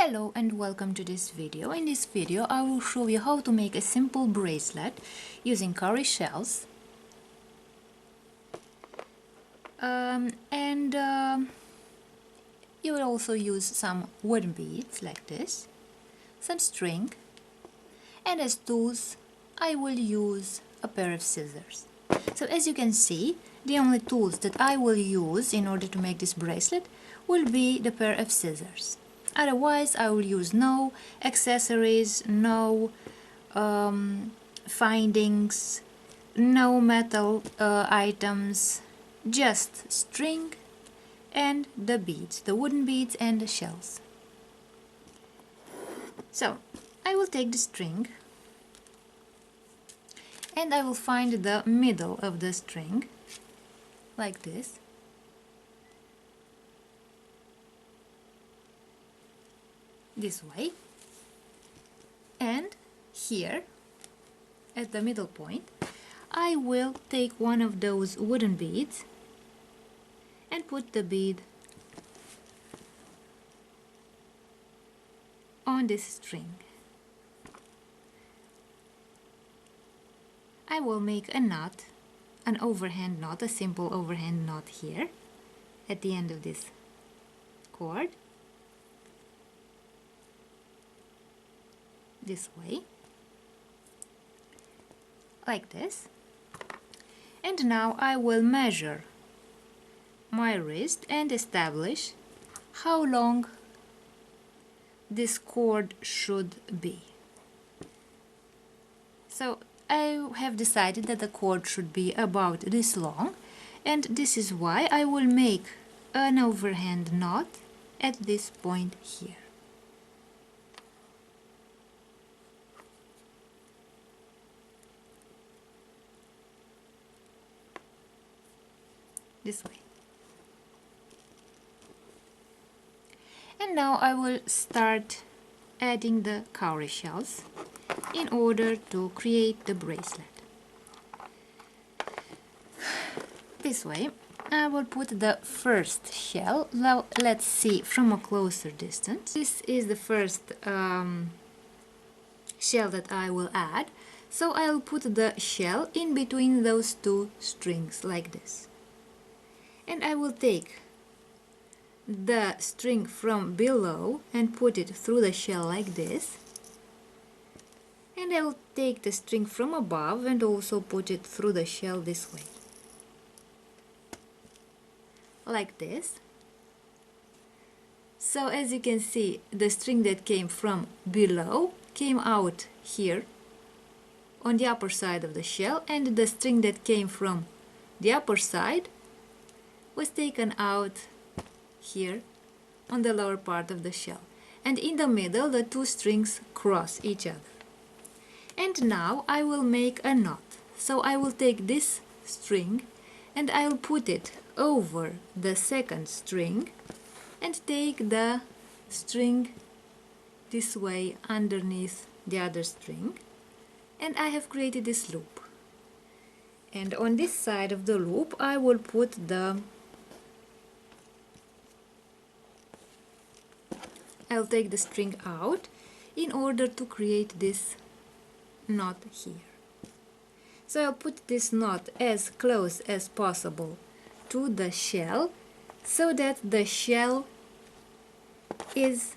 Hello and welcome to this video. In this video I will show you how to make a simple bracelet using cowrie shells and you will also use some wooden beads like this, some string, and as tools I will use a pair of scissors. So as you can see, the only tools that I will use in order to make this bracelet will be the pair of scissors. Otherwise, I will use no accessories, no findings, no metal items, just string and the beads, the wooden beads and the shells. So, I will take the string and I will find the middle of the string, like this. This way, and here at the middle point I will take one of those wooden beads and put the bead on this string. I will make a knot, an overhand knot, a simple overhand knot here at the end of this cord, this way, like this. And now I will measure my wrist and establish how long this cord should be. So I have decided that the cord should be about this long, and this is why I will make an overhand knot at this point here. This way. And now I will start adding the cowrie shells in order to create the bracelet. This way I will put the first shell. Now let's see from a closer distance. This is the first shell that I will add, so I'll put the shell in between those two strings like this. And I will take the string from below and put it through the shell like this. And I will take the string from above and also put it through the shell this way. Like this. So as you can see, the string that came from below came out here on the upper side of the shell, and the string that came from the upper side was taken out here on the lower part of the shell, and in the middle the two strings cross each other. And now I will make a knot. So I will take this string and I will put it over the second string and take the string this way underneath the other string, and I have created this loop. And on this side of the loop I will put I'll take the string out in order to create this knot here. So I'll put this knot as close as possible to the shell so that the shell is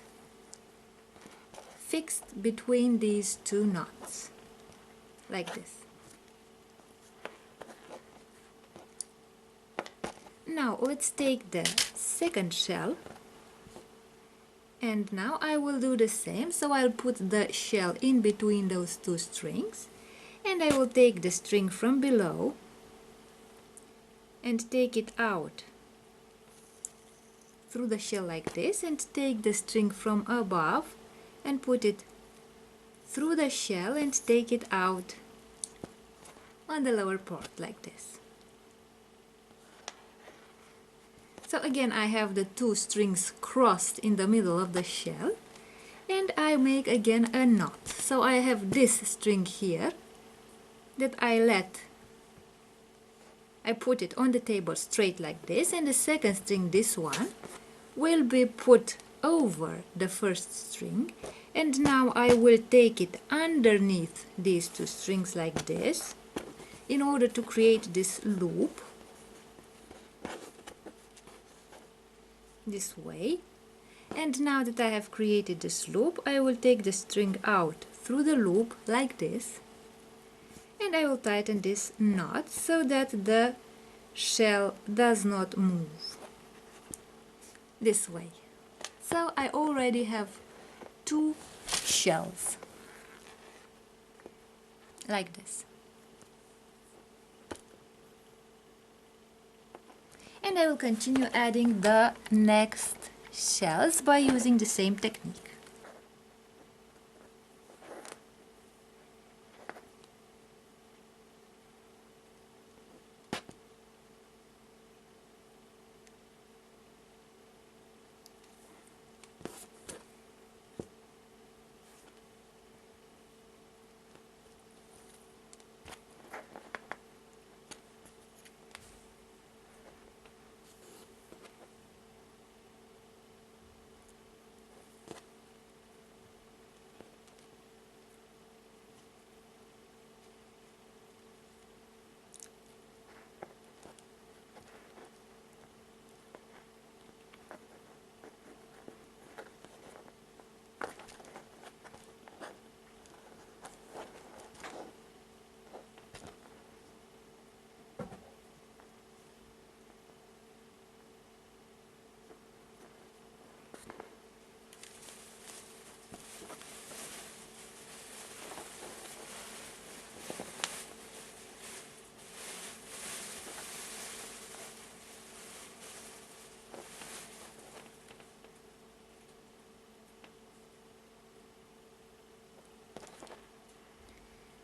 fixed between these two knots, like this. Now let's take the second shell. And now I will do the same, so I'll put the shell in between those two strings, and I will take the string from below and take it out through the shell like this, and take the string from above and put it through the shell and take it out on the lower part like this. So again I have the two strings crossed in the middle of the shell, and I make again a knot. So I have this string here that I put it on the table straight like this, and the second string, this one, will be put over the first string, and now I will take it underneath these two strings like this in order to create this loop this way. And now that I have created this loop, I will take the string out through the loop like this, and I will tighten this knot so that the shell does not move this way. So I already have two shells like this. And I will continue adding the next shells by using the same technique.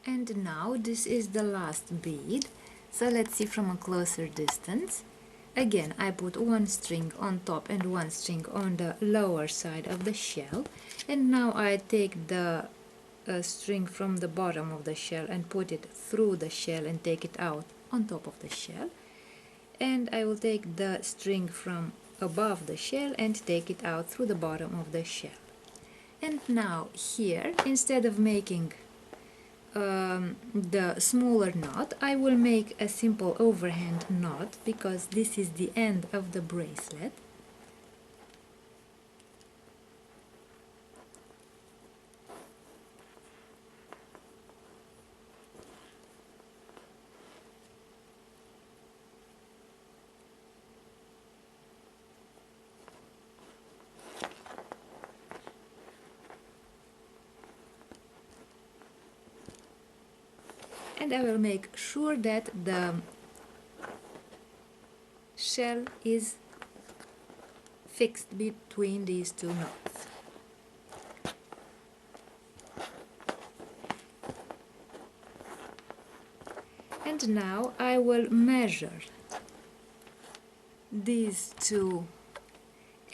And now this is the last bead, so let's see from a closer distance. Again, I put one string on top and one string on the lower side of the shell, and now I take the string from the bottom of the shell and put it through the shell and take it out on top of the shell, and I will take the string from above the shell and take it out through the bottom of the shell. And now here, instead of making the smaller knot, I will make a simple overhand knot because this is the end of the bracelet. And I will make sure that the shell is fixed between these two knots. And now I will measure these two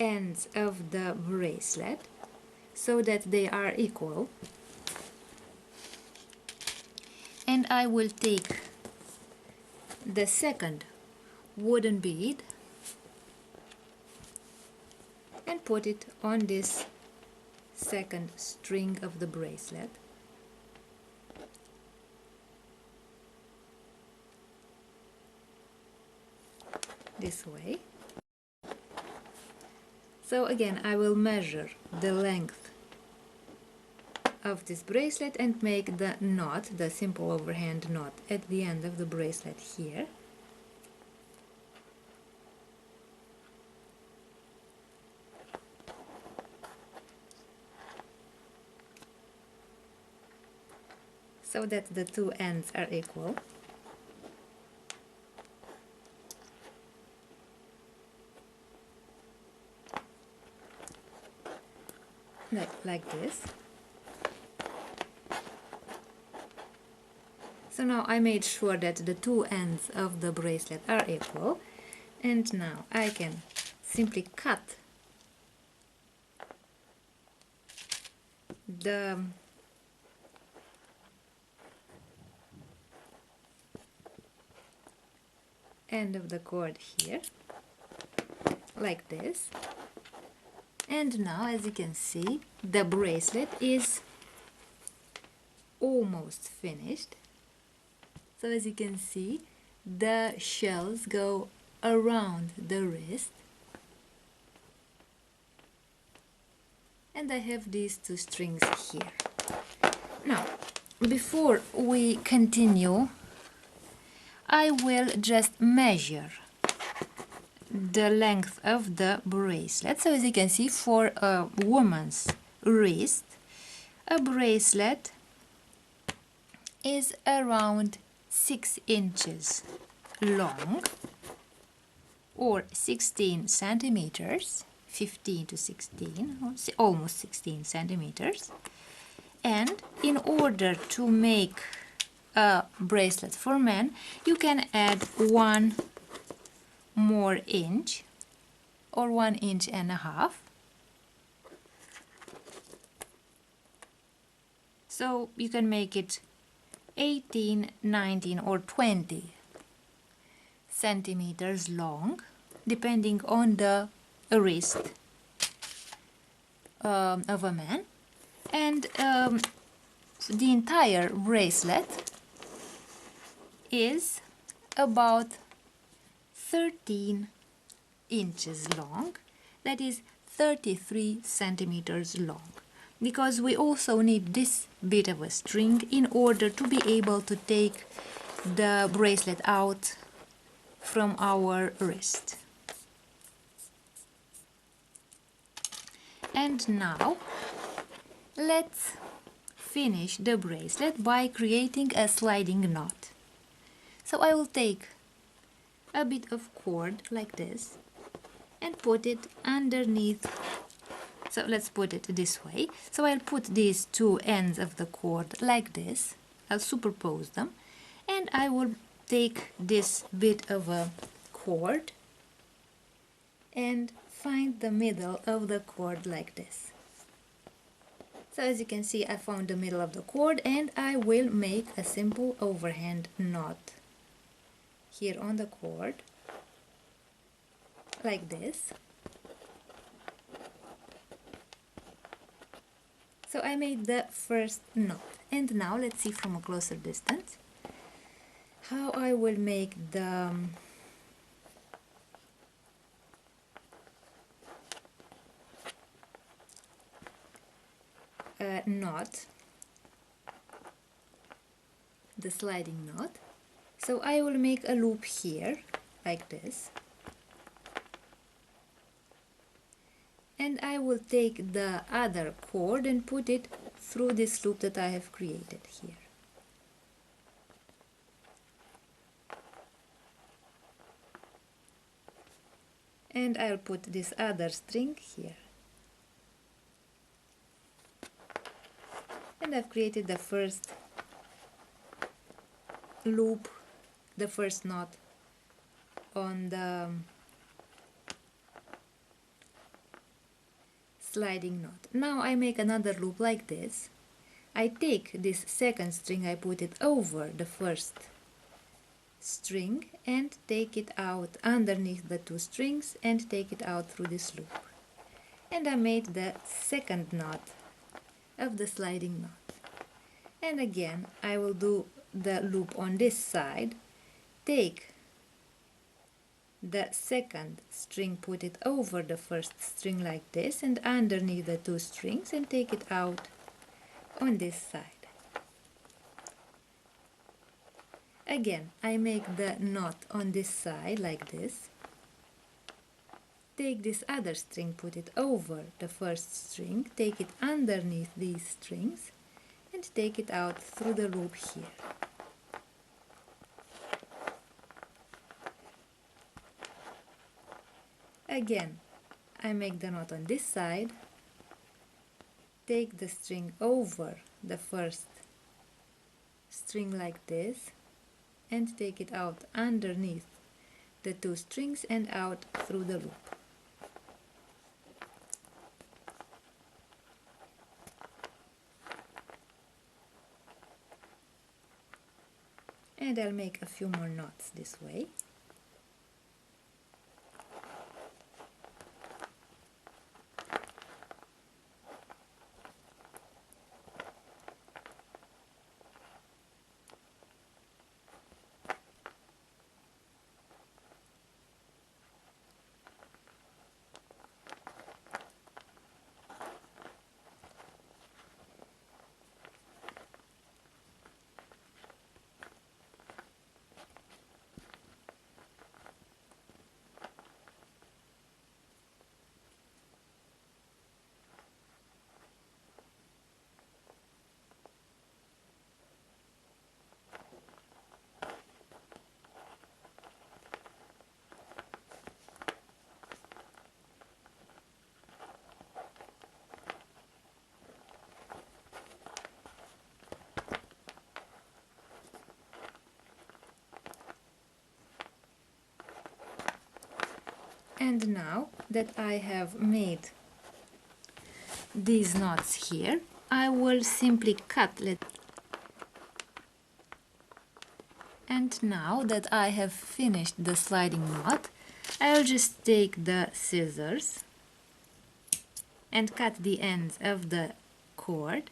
ends of the bracelet so that they are equal. And I will take the second wooden bead and put it on this second string of the bracelet. This way. So again, I will measure the length of this bracelet and make the knot, the simple overhand knot, at the end of the bracelet here. So that the two ends are equal. Like this. So now I made sure that the two ends of the bracelet are equal, and now I can simply cut the end of the cord here, like this, And now, as you can see, the bracelet is almost finished. So as you can see, the shells go around the wrist, and I have these two strings here. Now, before we continue, I will just measure the length of the bracelet. So as you can see, for a woman's wrist, a bracelet is around 6 inches long, or 16 centimeters, 15 to 16, or almost 16 centimeters. And in order to make a bracelet for men, you can add 1 more inch, or 1.5 inches. So you can make it 18, 19 or 20 centimeters long, depending on the wrist of a man. And the entire bracelet is about 13 inches long, that is 33 centimeters long, because we also need this bit of a string in order to be able to take the bracelet out from our wrist. And now let's finish the bracelet by creating a sliding knot. So I will take a bit of cord like this and put it underneath. So let's put it this way. So I'll put these two ends of the cord like this. I'll superpose them, and I will take this bit of a cord and find the middle of the cord like this. So as you can see, I found the middle of the cord, and I will make a simple overhand knot here on the cord like this. So I made the first knot, and now let's see from a closer distance how I will make the knot, the sliding knot. So I will make a loop here like this, and I will take the other cord and put it through this loop that I have created here. And I'll put this other string here. And I've created the first loop, the first knot on the sliding knot. Now I make another loop like this. I take this second string, I put it over the first string and take it out underneath the two strings and take it out through this loop. And I made the second knot of the sliding knot. And again I will do the loop on this side, take the second string, put it over the first string like this and underneath the two strings, and take it out on this side. Again I make the knot on this side like this, take this other string, put it over the first string, take it underneath these strings and take it out through the loop here. Again I make the knot on this side, take the string over the first string like this and take it out underneath the two strings and out through the loop. And I'll make a few more knots this way. And now that I have made these knots here, I will simply cut it. And now that I have finished the sliding knot, I'll just take the scissors and cut the ends of the cord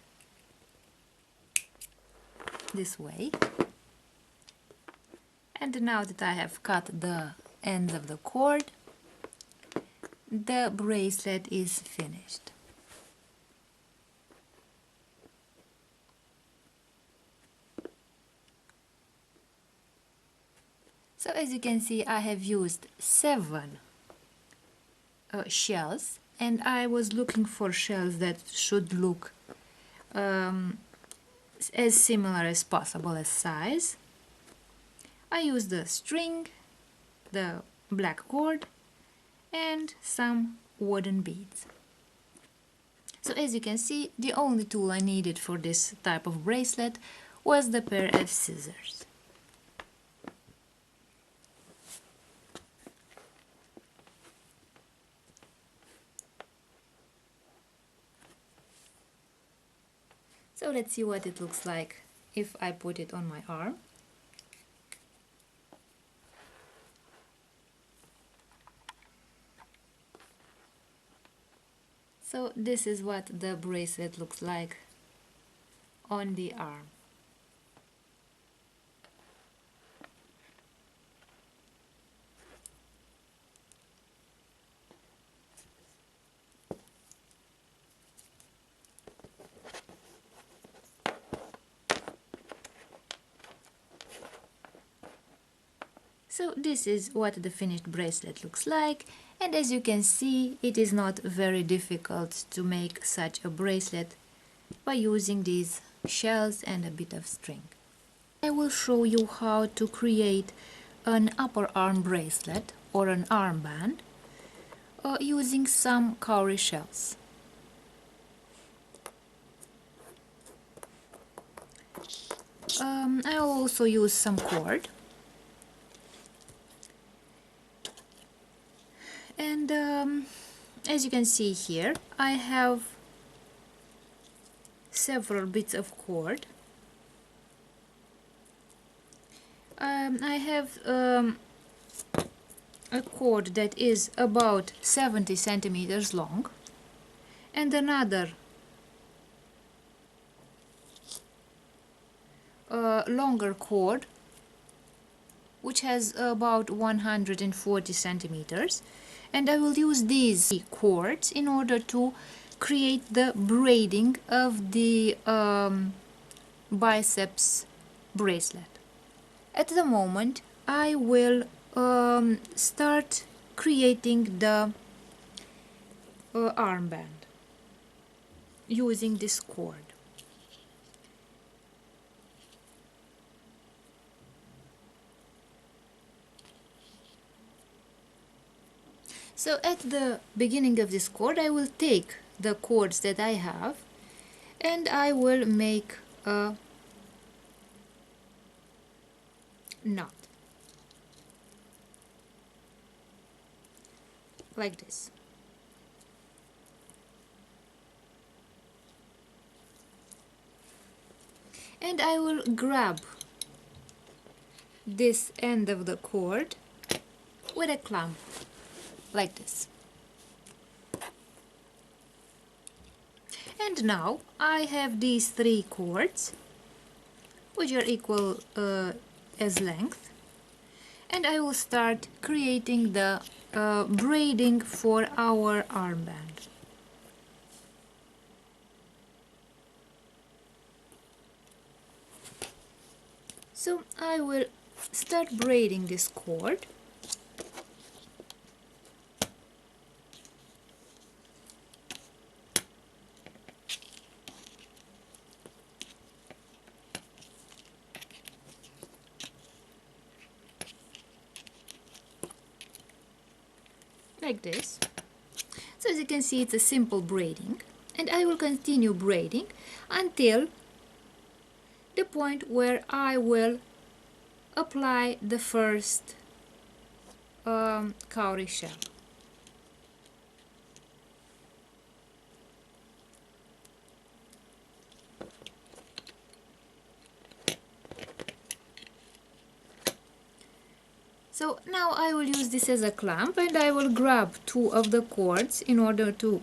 this way. And now that I have cut the ends of the cord, the bracelet is finished. So as you can see, I have used 7 shells, and I was looking for shells that should look as similar as possible as size. I used the string, the black cord, and some wooden beads. So as you can see, the only tool I needed for this type of bracelet was the pair of scissors. So let's see what it looks like if I put it on my arm. So this is what the bracelet looks like on the arm. So this is what the finished bracelet looks like, and as you can see, it is not very difficult to make such a bracelet by using these shells and a bit of string. I will show you how to create an upper arm bracelet or an armband using some cowrie shells. I will also use some cord. And as you can see here, I have several bits of cord. I have a cord that is about 70 centimeters long, and another longer cord which has about 140 centimeters. And I will use these cords in order to create the braiding of the biceps bracelet. At the moment, I will start creating the armband using this cord. So at the beginning of this cord, I will take the cords that I have and I will make a knot like this. And I will grab this end of the cord with a clamp like this. And now I have these 3 cords which are equal as length, and I will start creating the braiding for our armband. So I will start braiding this cord. Like this. So as you can see, it's a simple braiding, and I will continue braiding until the point where I will apply the first cowrie shell. So now I will use this as a clamp, and I will grab two of the cords in order to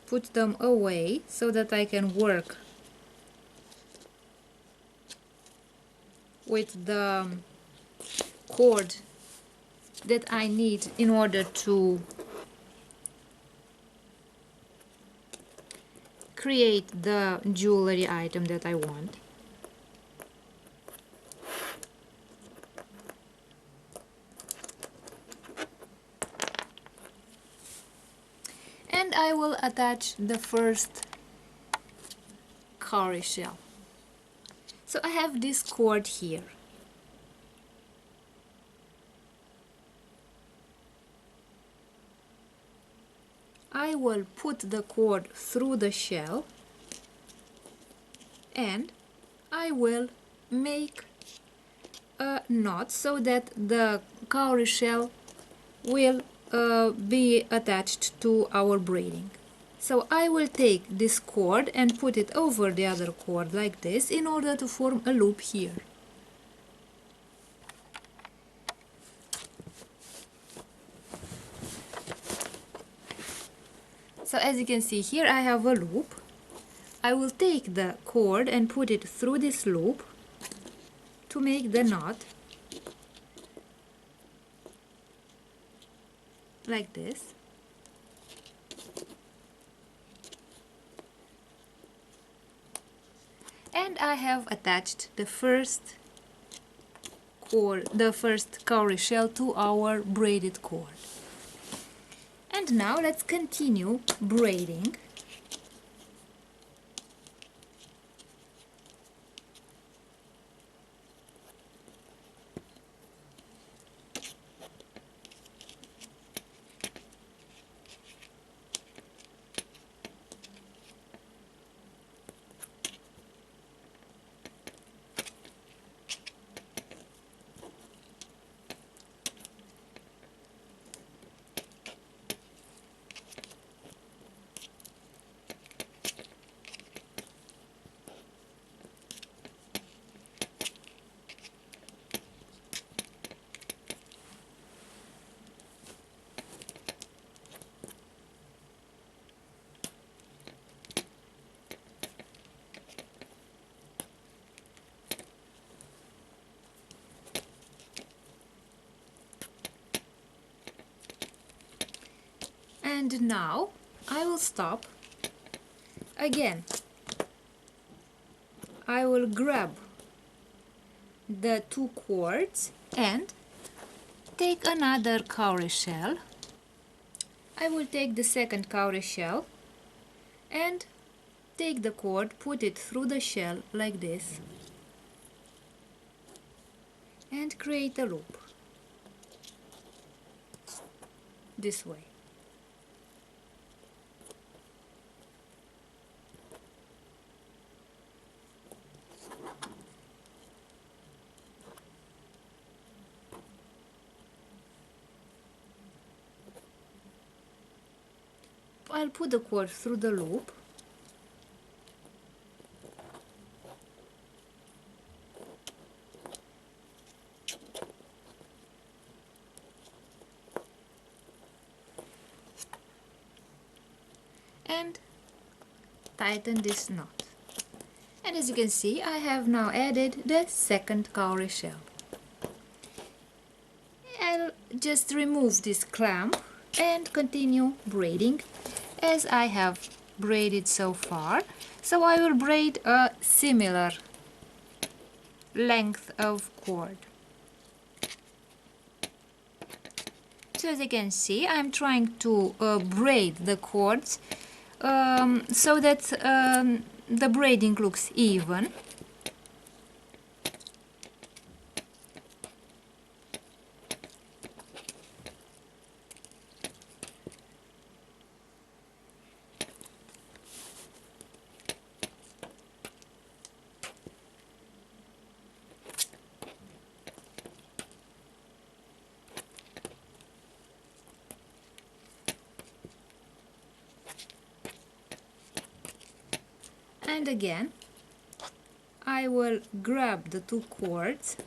put them away so that I can work with the cord that I need in order to create the jewelry item that I want. And I will attach the first cowrie shell. So I have this cord here. I will put the cord through the shell and I will make a knot so that the cowrie shell will be attached to our braiding. So I will take this cord and put it over the other cord like this in order to form a loop here. So as you can see here, I have a loop. I will take the cord and put it through this loop to make the knot like this. And I have attached the first cord, the first cowrie shell to our braided cord. And now let's continue braiding. And now I will stop. Again, I will grab the two cords and take another cowrie shell. I will take the second cowrie shell and take the cord, put it through the shell like this and create a loop this way. I'll put the cord through the loop and tighten this knot. And as you can see, I have now added the second cowrie shell. I'll just remove this clamp and continue braiding as I have braided so far. So I will braid a similar length of cord. So as you can see, I'm trying to braid the cords so that the braiding looks even. And again, I will grab the two cords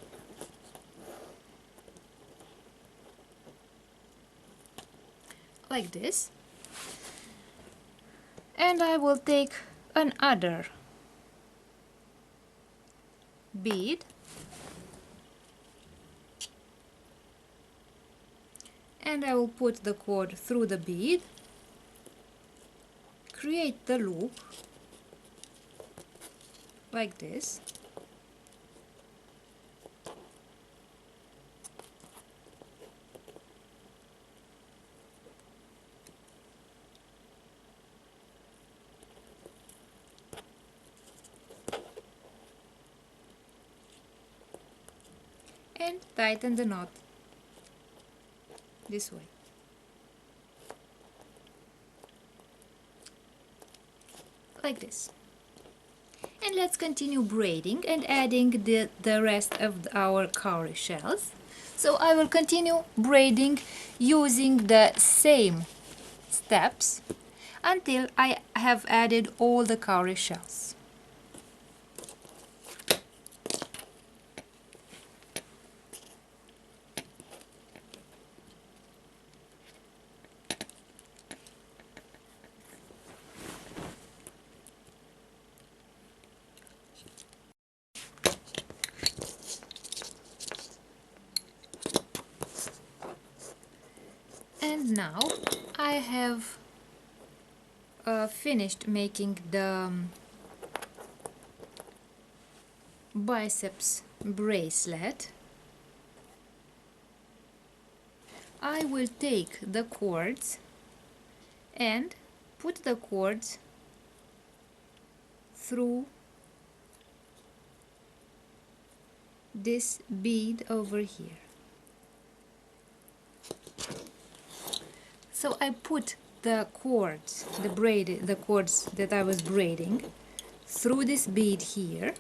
like this. And I will take another bead and I will put the cord through the bead, create the loop like this, and tighten the knot this way. Like this. And let's continue braiding and adding the rest of our cowrie shells. So I will continue braiding using the same steps until I have added all the cowrie shells. And now I have finished making the biceps bracelet. I will take the cords and put the cords through this bead over here. So I put the cords, the cords that I was braiding through this bead here.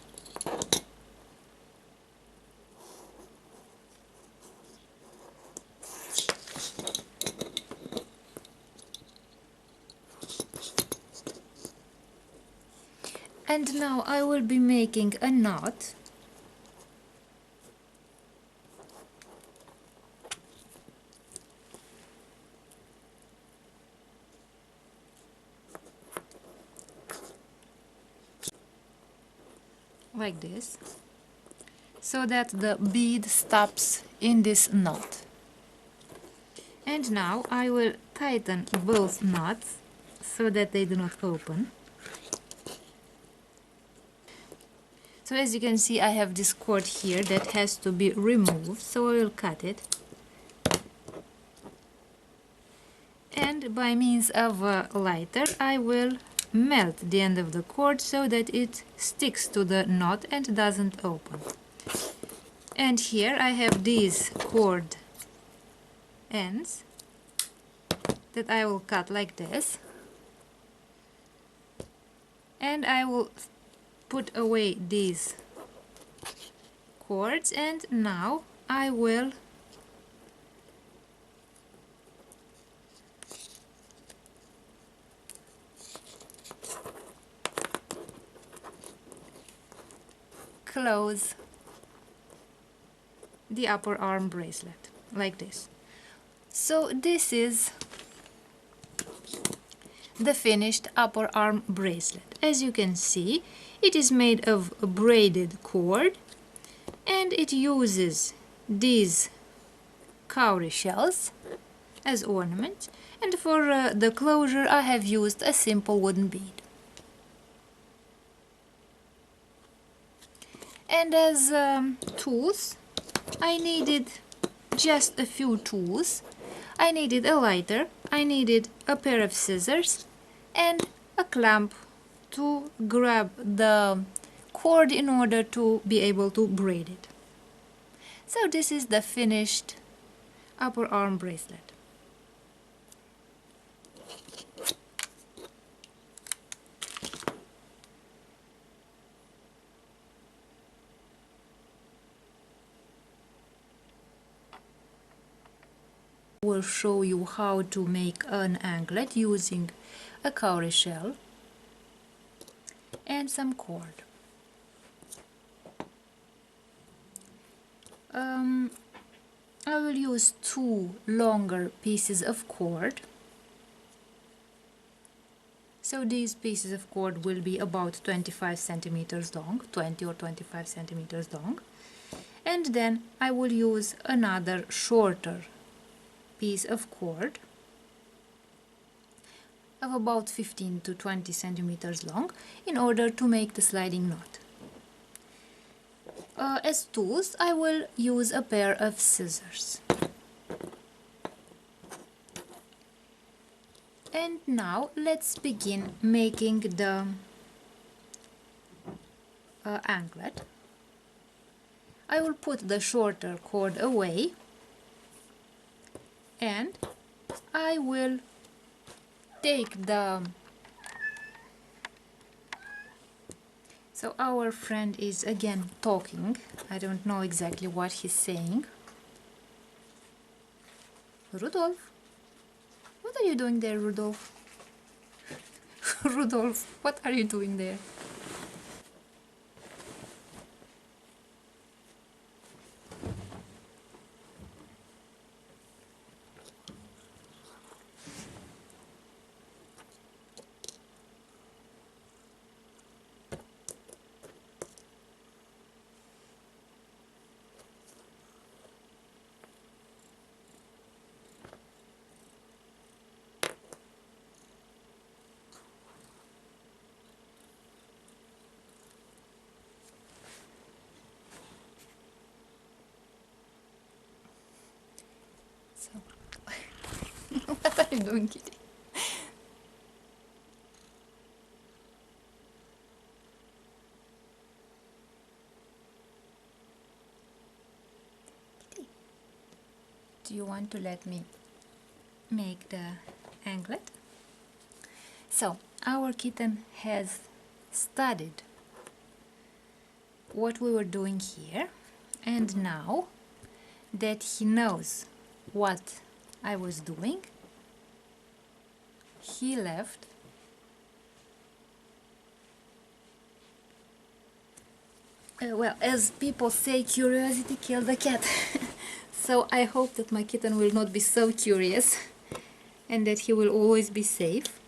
And now I will be making a knot. Like this, so that the bead stops in this knot. And now I will tighten both knots so that they do not open. So as you can see, I have this cord here that has to be removed, so I will cut it. And by means of a lighter, I will melt the end of the cord so that it sticks to the knot and doesn't open. And here I have these cord ends that I will cut like this, and I will put away these cords, and now I will close the upper arm bracelet like this. So this is the finished upper arm bracelet. As you can see, it is made of braided cord and it uses these cowrie shells as ornaments, and for the closure I have used a simple wooden bead. And as tools, I needed just a few tools. I needed a lighter, I needed a pair of scissors and a clamp to grab the cord in order to be able to braid it. So this is the finished upper arm bracelet. I will show you how to make an anklet using a cowrie shell and some cord. I will use two longer pieces of cord So these pieces of cord will be about 25 centimeters long, 20 or 25 centimeters long. And then I will use another shorter piece of cord of about 15 to 20 centimeters long in order to make the sliding knot. As tools, I will use a pair of scissors. And now let's begin making the anklet. I will put the shorter cord away and I will take the... So our friend is again talking. I don't know exactly what he's saying. Rudolph? What are you doing there, Rudolph? Rudolph, what are you doing there? So, what are you doing, Kitty? Kitty, do you want to let me make the anklet? So, our kitten has studied what we were doing here, and now that he knows what I was doing, he left well, as people say, curiosity killed the cat. So I hope that my kitten will not be so curious and that he will always be safe.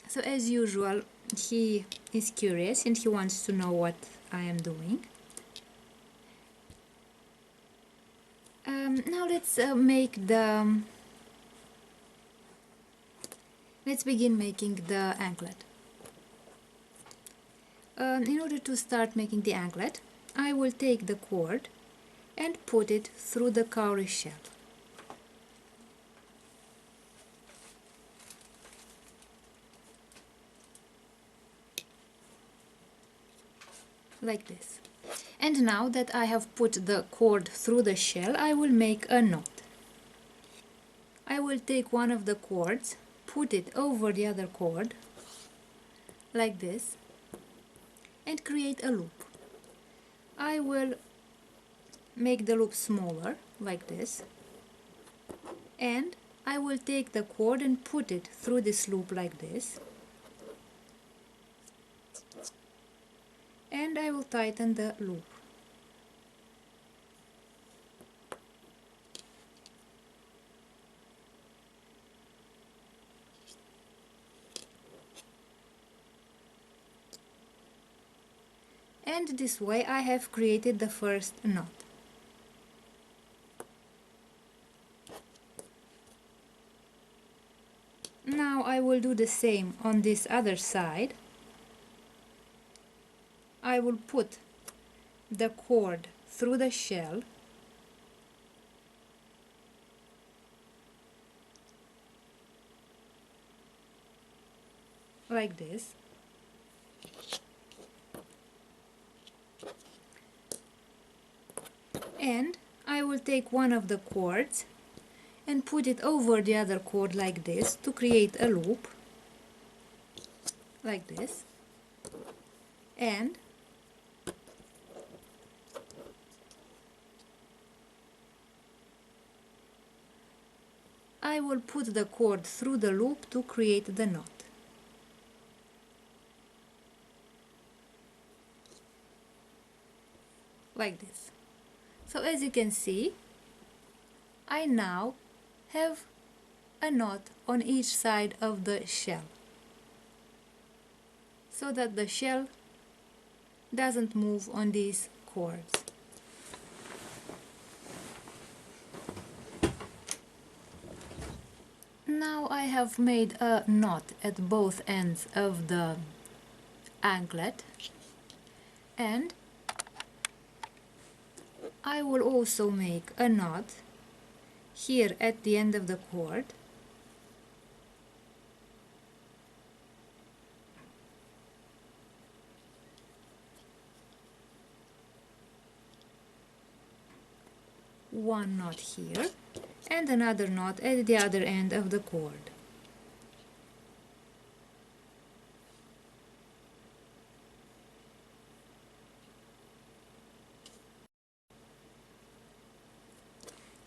So as usual, he is curious and he wants to know what I am doing. Now let's begin making the anklet. In order to start making the anklet, I will take the cord and put it through the cowrie shell. Like this. And now that I have put the cord through the shell, I will make a knot. I will take one of the cords, put it over the other cord, like this, and create a loop. I will make the loop smaller, like this, and I will take the cord and put it through this loop like this, and I will tighten the loop. And this way I have created the first knot. Now I will do the same on this other side. I will put the cord through the shell, like this, and I will take one of the cords and put it over the other cord like this to create a loop, like this, and I will put the cord through the loop to create the knot. Like this. So as you can see, I now have a knot on each side of the shell so that the shell doesn't move on these cords. Now I have made a knot at both ends of the anklet, and I will also make a knot here at the end of the cord, one knot here and another knot at the other end of the cord.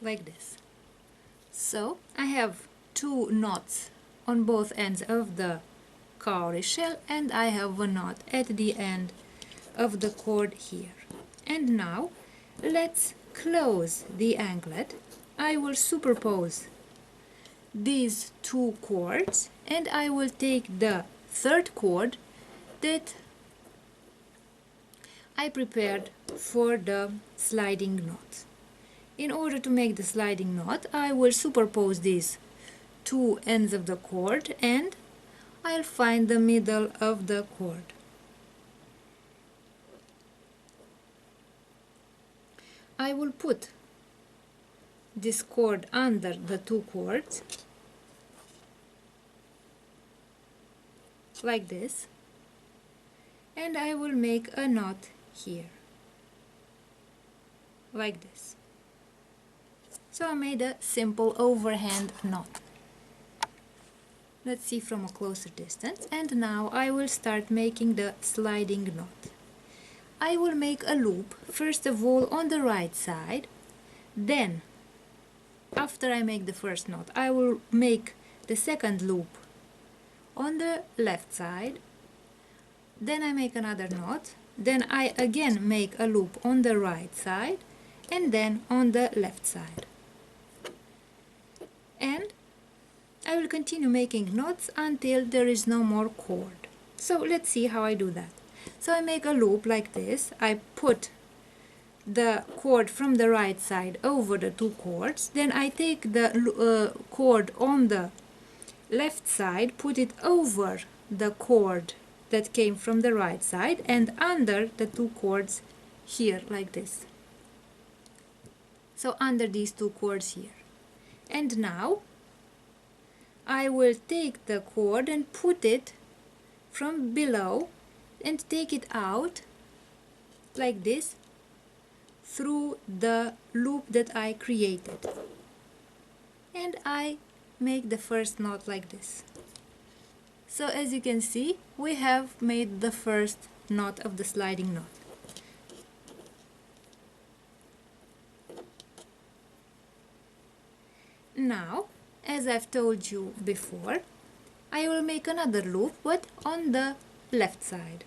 Like this. So I have two knots on both ends of the cowrie shell, and I have a knot at the end of the cord here. And now let's close the anklet. I will superpose these two cords, and I will take the third cord that I prepared for the sliding knot. In order to make the sliding knot, I will superpose these two ends of the cord, and I'll find the middle of the cord. I will put this cord under the two cords, like this, and I will make a knot here, like this. So I made a simple overhand knot. Let's see from a closer distance. And now I will start making the sliding knot. I will make a loop, first of all on the right side, then after I make the first knot, I will make the second loop on the left side, then I make another knot, then I again make a loop on the right side, and then on the left side. And I will continue making knots until there is no more cord. So let's see how I do that. So I make a loop like this. I put the cord from the right side over the two cords, then I take the cord on the left side, put it over the cord that came from the right side and under the two cords here, like this. So under these two cords here. And now I will take the cord and put it from below and take it out like this through the loop that I created. And I make the first knot like this. So as you can see, we have made the first knot of the sliding knot. Now, as I've told you before, I will make another loop, but on the left side.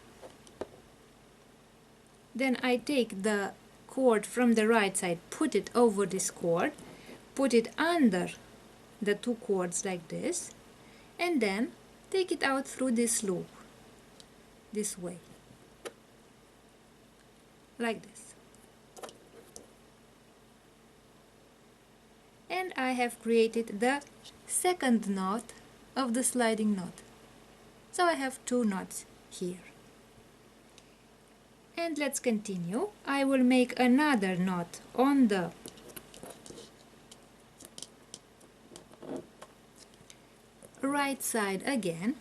Then I take the cord from the right side, put it over this cord, put it under the two cords like this, and then take it out through this loop, this way, like this. And I have created the second knot of the sliding knot. So I have two knots here. And let's continue. I will make another knot on the right side again.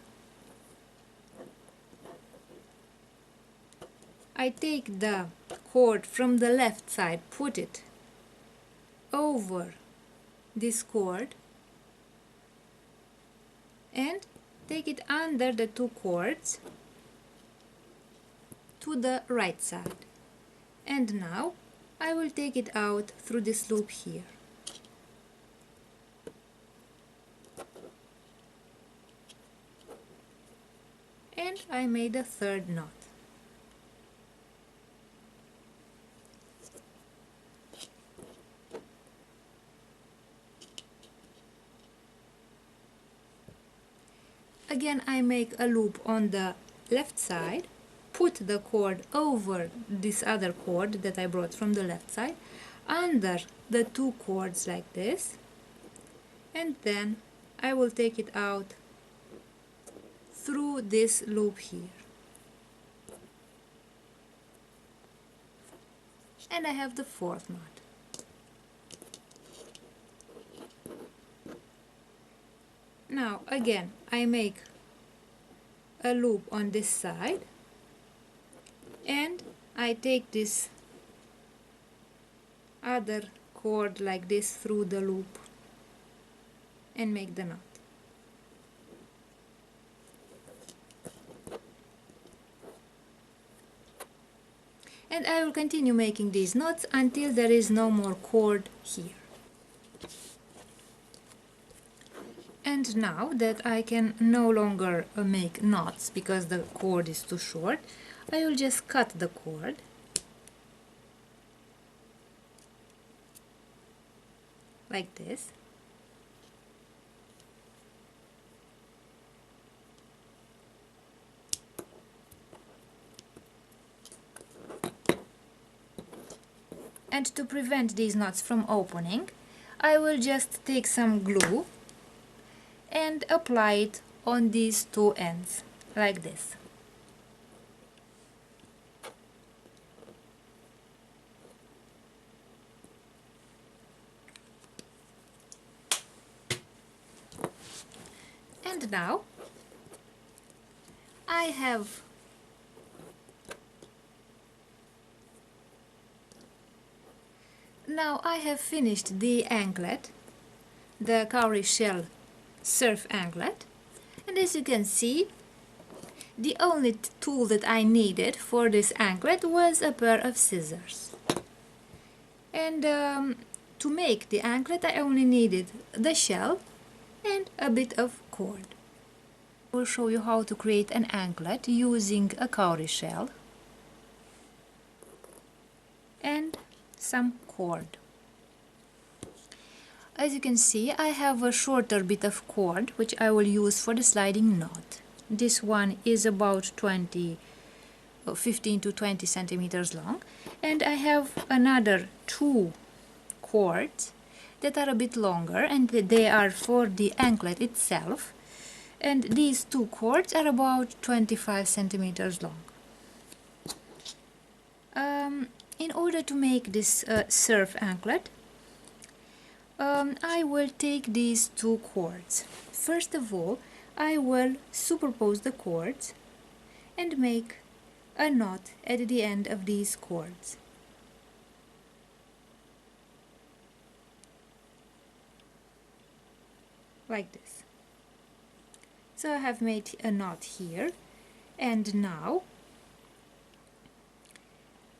I take the cord from the left side, put it over this cord and take it under the two cords to the right side. And now I will take it out through this loop here. And I made a third knot. Again, I make a loop on the left side, put the cord over this other cord that I brought from the left side, under the two cords like this, and then I will take it out through this loop here. And I have the fourth knot. Now again, I make a loop on this side, and I take this other cord like this through the loop and make the knot. And I will continue making these knots until there is no more cord here. And now that I can no longer make knots because the cord is too short, I will just cut the cord. Like this. And to prevent these knots from opening, I will just take some glue and apply it on these two ends, like this. And now I have finished the anklet, the cowrie shell surf anklet, and as you can see, the only tool that I needed for this anklet was a pair of scissors. And to make the anklet I only needed the shell and a bit of cord. I will show you how to create an anklet using a cowrie shell and some cord. As you can see, I have a shorter bit of cord which I will use for the sliding knot. This one is about 15 to 20 centimeters long, and I have another two cords that are a bit longer, and they are for the anklet itself, and these two cords are about 25 centimeters long. In order to make this surf anklet, I will take these two cords. First of all, I will superpose the cords and make a knot at the end of these cords. Like this. So I have made a knot here, and now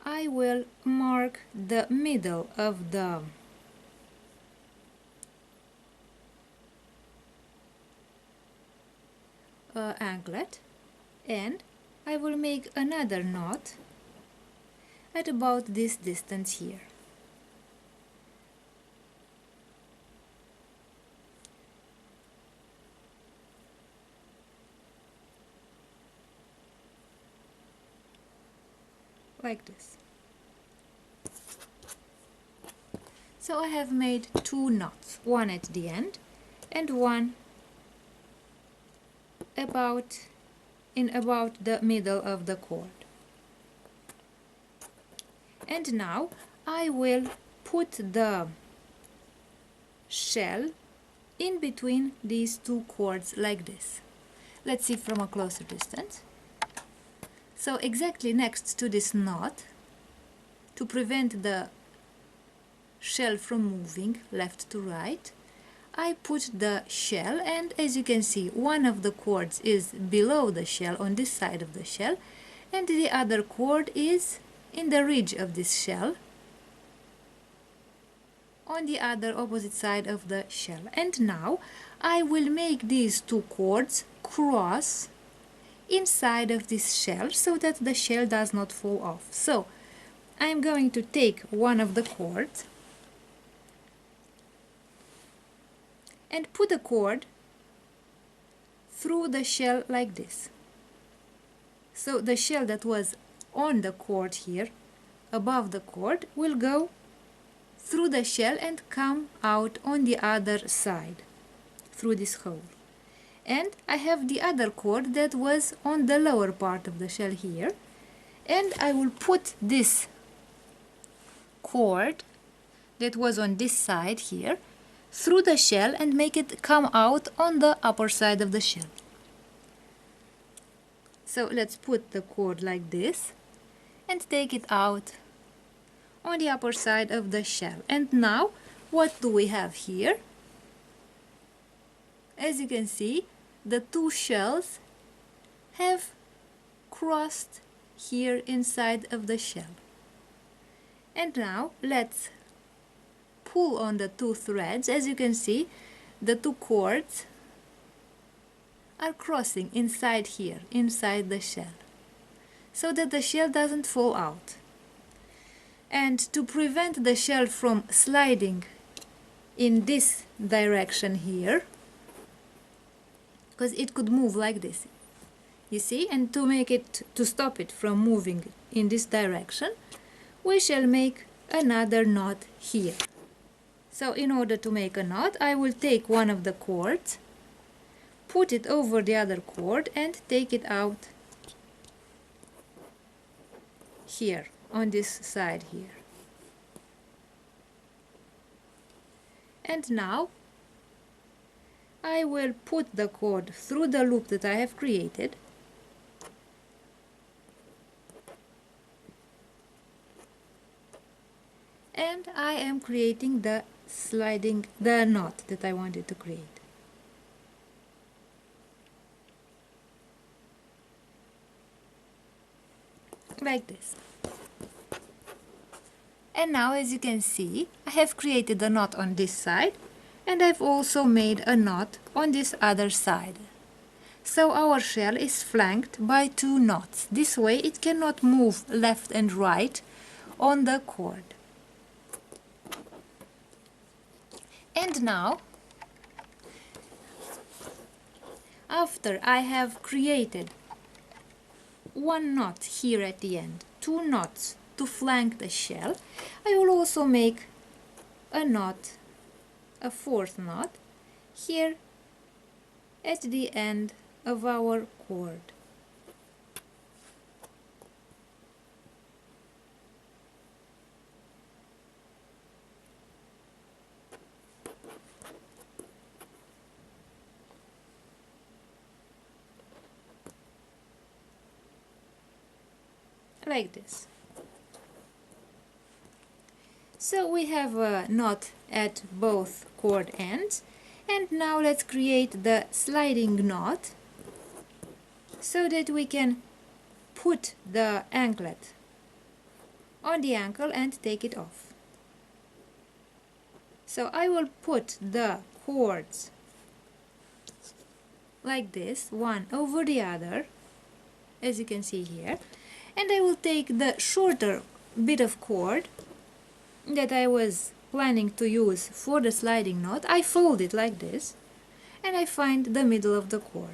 I will mark the middle of the anklet, and I will make another knot at about this distance here. Like this. So I have made two knots, one at the end and one in about the middle of the cord. And now I will put the shell in between these two cords like this. Let's see from a closer distance. So exactly next to this knot, to prevent the shell from moving left to right, I put the shell, and as you can see, one of the cords is below the shell on this side of the shell, and the other cord is in the ridge of this shell on the other opposite side of the shell. And now I will make these two cords cross inside of this shell so that the shell does not fall off. So I am going to take one of the cords and put the cord through the shell like this. So the shell that was on the cord here, above the cord, will go through the shell and come out on the other side, through this hole. And I have the other cord that was on the lower part of the shell here, and I will put this cord that was on this side here through the shell and make it come out on the upper side of the shell. So let's put the cord like this and take it out on the upper side of the shell. And now what do we have here? As you can see, the two shells have crossed here inside of the shell. And now let's pull on the two threads. As you can see, the two cords are crossing inside here, inside the shell, so that the shell doesn't fall out. And to prevent the shell from sliding in this direction here, because it could move like this, you see, and to stop it from moving in this direction, we shall make another knot here. So in order to make a knot, I will take one of the cords, put it over the other cord and take it out here, on this side here. And now I will put the cord through the loop that I have created, and I am creating the knot that I wanted to create. Like this. And now, as you can see, I have created a knot on this side, and I've also made a knot on this other side. So our shell is flanked by two knots. This way it cannot move left and right on the cord. And now, after I have created one knot here at the end, two knots to flank the shell, I will also make a knot, a fourth knot, here at the end of our cord. Like this. So we have a knot at both cord ends, and now let's create the sliding knot so that we can put the anklet on the ankle and take it off. So I will put the cords like this, one over the other, as you can see here, and I will take the shorter bit of cord that I was planning to use for the sliding knot. I fold it like this, and I find the middle of the cord.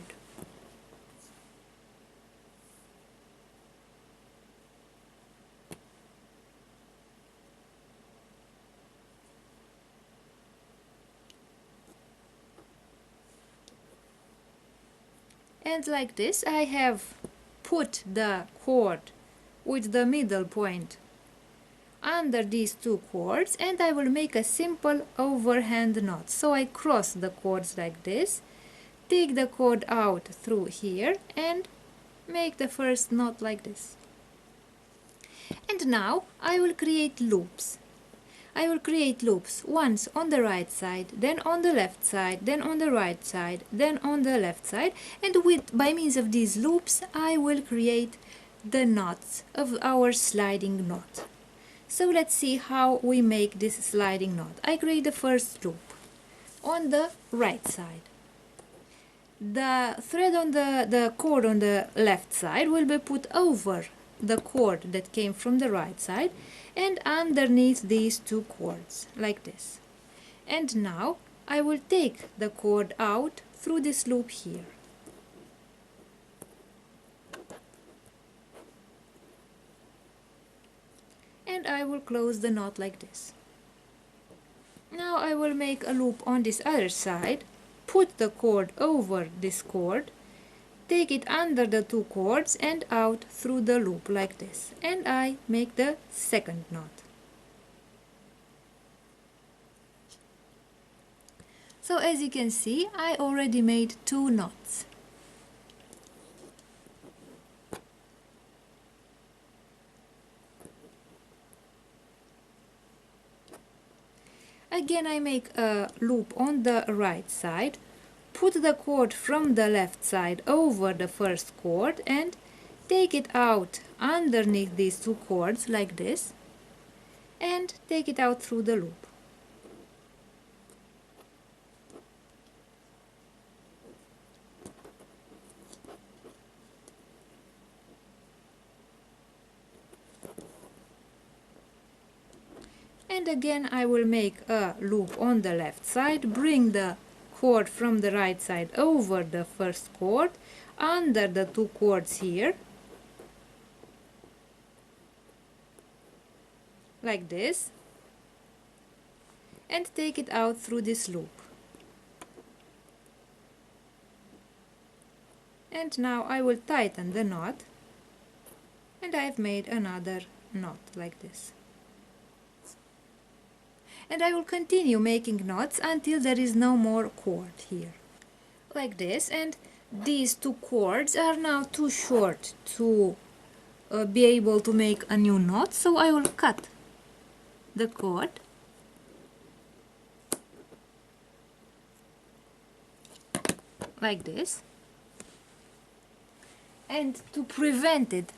And like this, I have put the cord with the middle point under these two cords, and I will make a simple overhand knot. So I cross the cords like this, take the cord out through here and make the first knot like this. And now I will create loops. I will create loops once on the right side, then on the left side, then on the right side, then on the left side, and by means of these loops I will create the knots of our sliding knot. So let's see how we make this sliding knot. I create the first loop on the right side. The thread on the cord on the left side will be put over the cord that came from the right side and underneath these two cords, like this. And now I will take the cord out through this loop here. and I will close the knot like this. Now I will make a loop on this other side, put the cord over this cord, take it under the two cords and out through the loop like this, and I make the second knot. So as you can see, I already made 2 knots. Again, I make a loop on the right side, put the cord from the left side over the first cord and take it out underneath these 2 cords like this, and take it out through the loop. And again I will make a loop on the left side, bring the cord from the right side over the first cord, under the 2 cords here, like this, and take it out through this loop. And now I will tighten the knot, and I've made another knot like this. And I will continue making knots until there is no more cord here, like this. And these 2 cords are now too short to be able to make a new knot, so I will cut the cord like this. And to prevent it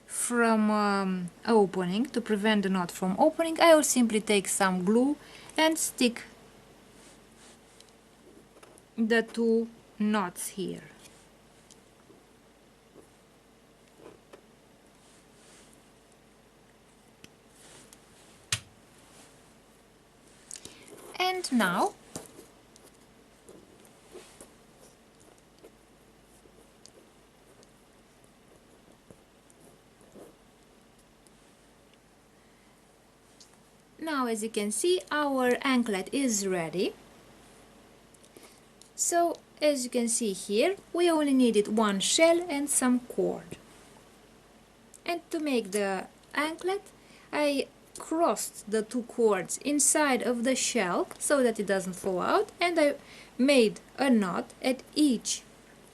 from opening, to prevent the knot from opening, I will simply take some glue and stick the 2 knots here. And now as you can see, our anklet is ready. So as you can see here, we only needed 1 shell and some cord. And to make the anklet, I crossed the 2 cords inside of the shell so that it doesn't fall out, and I made a knot at each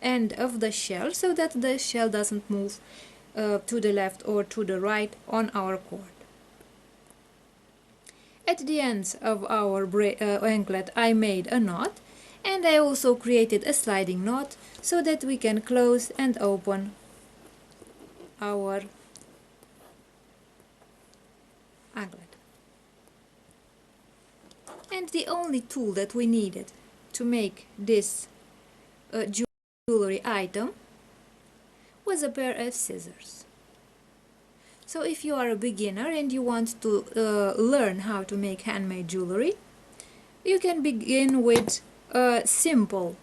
end of the shell so that the shell doesn't move to the left or to the right on our cord. At the ends of our anklet I made a knot, and I also created a sliding knot so that we can close and open our anklet. And the only tool that we needed to make this jewelry item was a pair of scissors. So if you are a beginner and you want to learn how to make handmade jewelry, you can begin with a simple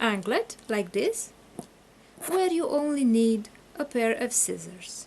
anklet like this, where you only need a pair of scissors.